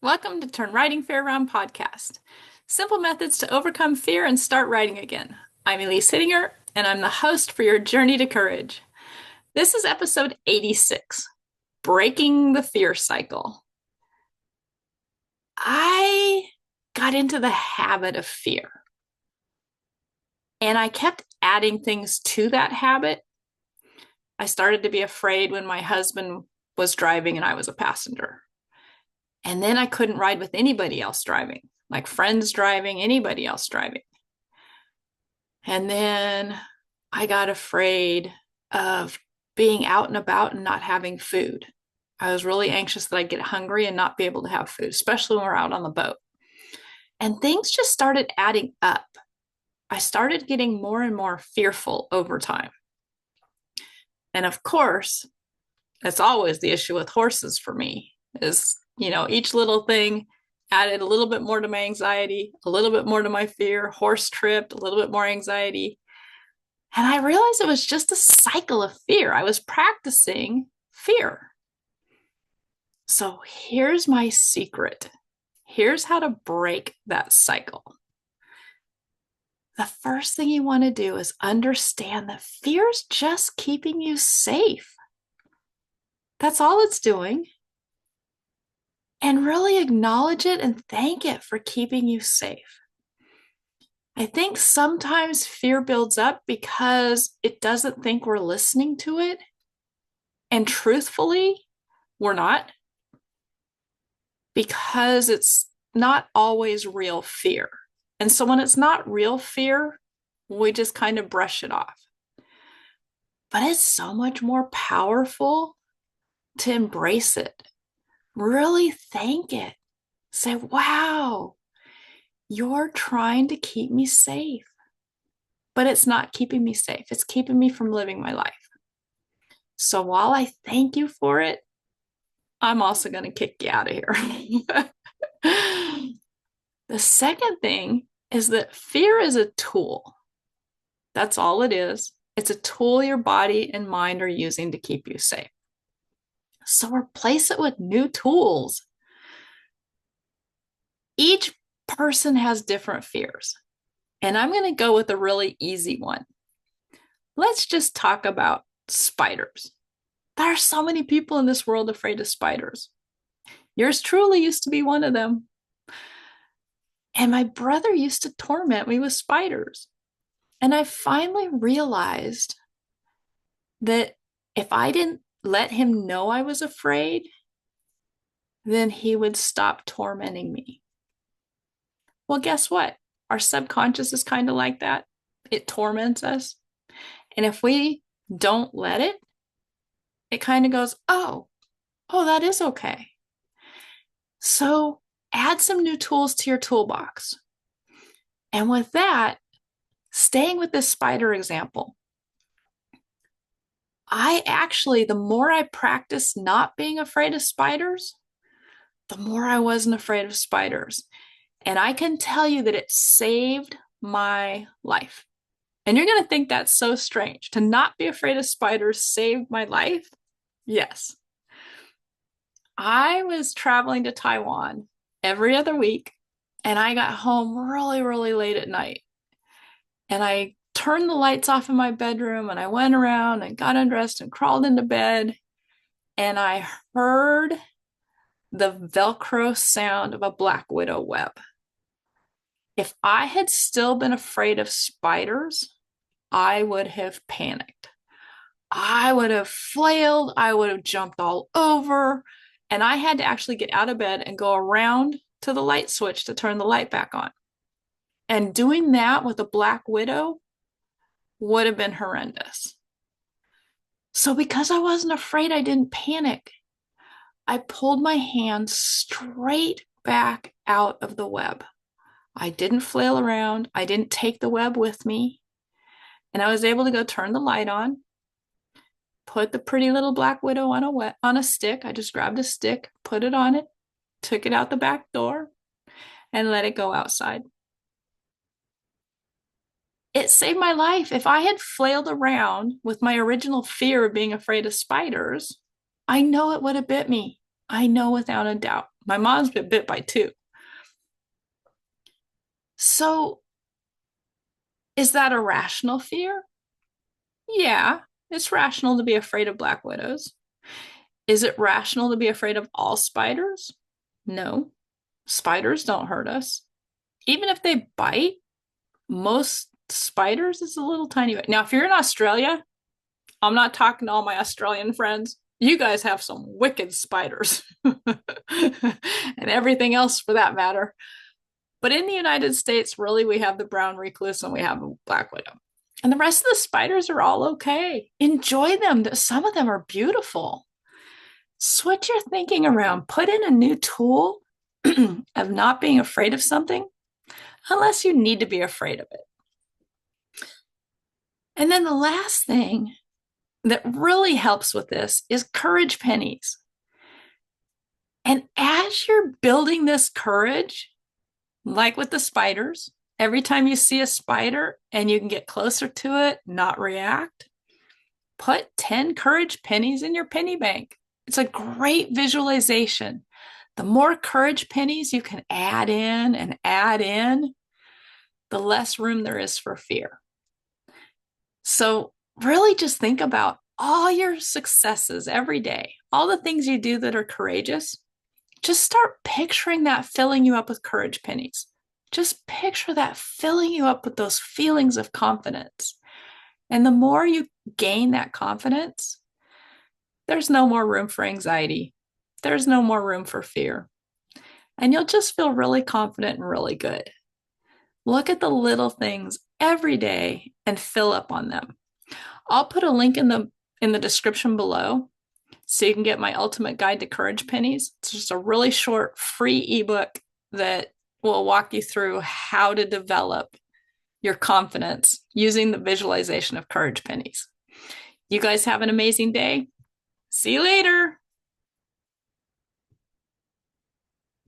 Welcome to Turn Writing Fear Around podcast. Simple methods to overcome fear and start writing again. I'm Elise Hittinger, and I'm the host for your journey to courage. This is episode 86, Breaking the Fear Cycle. I got into the habit of fear, and I kept adding things to that habit. I started to be afraid when my husband was driving and I was a passenger. And then I couldn't ride with anybody else driving, like friends driving, anybody else driving. And then I got afraid of being out and about and not having food. I was really anxious that I'd get hungry and not be able to have food, especially when we're out on the boat. And things just started adding up. I started getting more and more fearful over time. And of course, that's always the issue with horses for me is, each little thing added a little bit more to my anxiety, a little bit more to my fear, horse tripped, a little bit more anxiety. And I realized it was just a cycle of fear. I was practicing fear. So here's my secret. Here's how to break that cycle. The first thing you want to do is understand that fear is just keeping you safe. That's all it's doing. And really acknowledge it and thank it for keeping you safe. I think sometimes fear builds up because it doesn't think we're listening to it. And truthfully, we're not, because it's not always real fear. And so when it's not real fear, we just kind of brush it off. But it's so much more powerful to embrace it, really thank it, say, wow, you're trying to keep me safe. But it's not keeping me safe. It's keeping me from living my life. So while I thank you for it, I'm also going to kick you out of here. The second thing is that fear is a tool. That's all it is. It's a tool your body and mind are using to keep you safe. So replace it with new tools. Each person has different fears. And I'm going to go with a really easy one. Let's just talk about spiders. There are so many people in this world afraid of spiders. Yours truly used to be one of them. And my brother used to torment me with spiders. And I finally realized that if I didn't let him know I was afraid, then he would stop tormenting me. Well, guess what? Our subconscious is kind of like that. It torments us. And if we don't let it, it kind of goes, oh, that is okay. So add some new tools to your toolbox. And with that, staying with this spider example, the more I practiced not being afraid of spiders, the more I wasn't afraid of spiders. And I can tell you that it saved my life. And you're going to think that's so strange. To not be afraid of spiders saved my life? Yes. I was traveling to Taiwan every other week, and I got home really, really late at night. And I turned the lights off in my bedroom, and I went around and got undressed and crawled into bed. And I heard the Velcro sound of a black widow web. If I had still been afraid of spiders, I would have panicked. I would have flailed. I would have jumped all over. And I had to actually get out of bed and go around to the light switch to turn the light back on. And doing that with a black widow would have been horrendous. So because I wasn't afraid, I didn't panic. I pulled my hand straight back out of the web. I didn't flail around. I didn't take the web with me. And I was able to go turn the light on, put the pretty little black widow on a stick. I just grabbed a stick, put it on it, took it out the back door, and let it go outside. It saved my life. If I had flailed around with my original fear of being afraid of spiders, I know it would have bit me. I know without a doubt. My mom's been bit by two. So, is that a rational fear? Yeah, it's rational to be afraid of black widows. Is it rational to be afraid of all spiders? No, spiders don't hurt us. Even if they bite, most spiders is a little tiny bit. Now, if you're in Australia, I'm not talking to all my Australian friends. You guys have some wicked spiders and everything else for that matter. But in the United States, really, we have the brown recluse and we have a black widow. And the rest of the spiders are all okay. Enjoy them. Some of them are beautiful. Switch your thinking around. Put in a new tool of not being afraid of something unless you need to be afraid of it. And then the last thing that really helps with this is courage pennies. And as you're building this courage, like with the spiders, every time you see a spider and you can get closer to it, not react, put 10 courage pennies in your penny bank. It's a great visualization. The more courage pennies you can add in and add in, the less room there is for fear. So, really just think about all your successes every day, all the things you do that are courageous. Just start picturing that filling you up with courage pennies. Just picture that filling you up with those feelings of confidence. And the more you gain that confidence, there's no more room for anxiety. There's no more room for fear. And you'll just feel really confident and really good. Look at the little things every day and fill up on them. I'll put a link in the description below so you can get my ultimate guide to courage pennies. It's just a really short free ebook that will walk you through how to develop your confidence using the visualization of courage pennies. You guys have an amazing day. See you later.